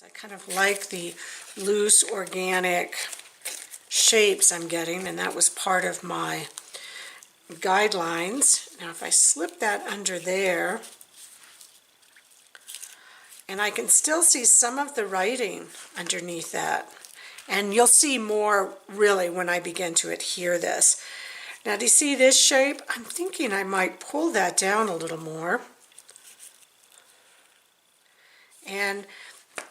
I kind of like the loose organic shapes I'm getting, and that was part of my guidelines. Now if I slip that under there, and I can still see some of the writing underneath that, and you'll see more really when I begin to adhere this. Now do you see this shape? I'm thinking I might pull that down a little more. And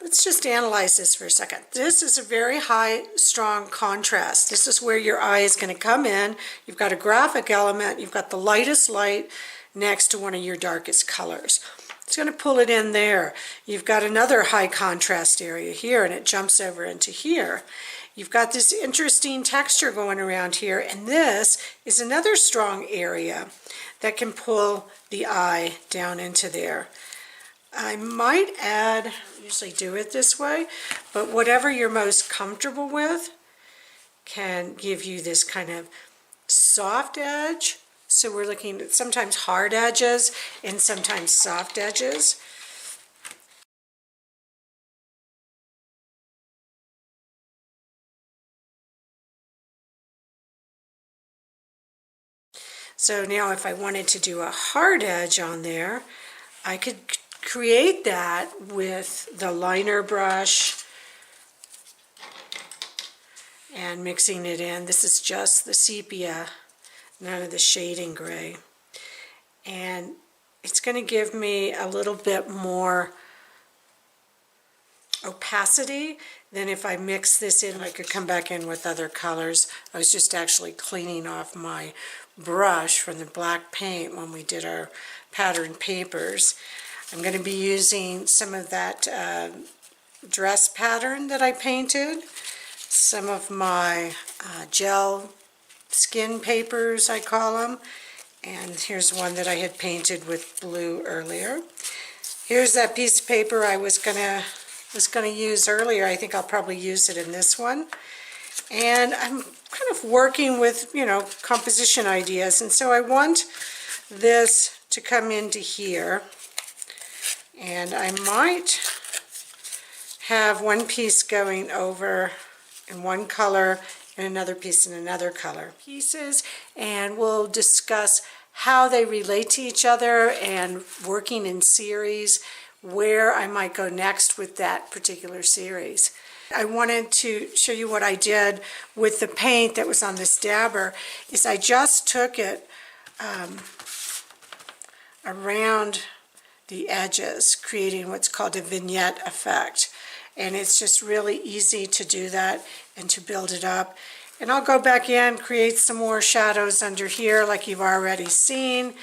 let's just analyze this for a second. This is a very high, strong contrast. This is where your eye is going to come in. You've got a graphic element. You've got the lightest light next to one of your darkest colors. It's going to pull it in there. You've got another high contrast area here, and it jumps over into here. You've got this interesting texture going around here, and this is another strong area that can pull the eye down into there. I might add, I usually do it this way, but whatever you're most comfortable with can give you this kind of soft edge. So we're looking at sometimes hard edges and sometimes soft edges. So now if I wanted to do a hard edge on there, I could create that with the liner brush and mixing it in. This is just the sepia, none of the shading gray. And it's going to give me a little bit more opacity than if I mix this in. I could come back in with other colors. I was just actually cleaning off my brush from the black paint when we did our pattern papers. I'm going to be using some of that dress pattern that I painted, some of my gel skin papers, I call them, and here's one that I had painted with blue earlier. Here's that piece of paper I was gonna use earlier. I think I'll probably use it in this one. And I'm kind of working with, you know, composition ideas, and so I want this to come into here. And I might have one piece going over in one color and another piece in another color. Pieces, and we'll discuss how they relate to each other and working in series, where I might go next with that particular series. I wanted to show you what I did with the paint that was on this dabber. Is I just took it around the edges, creating what's called a vignette effect. And it's just really easy to do that and to build it up. And I'll go back in, create some more shadows under here like you've already seen,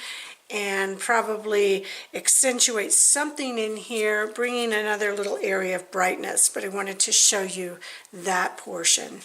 and probably accentuate something in here, bringing another little area of brightness. But I wanted to show you that portion.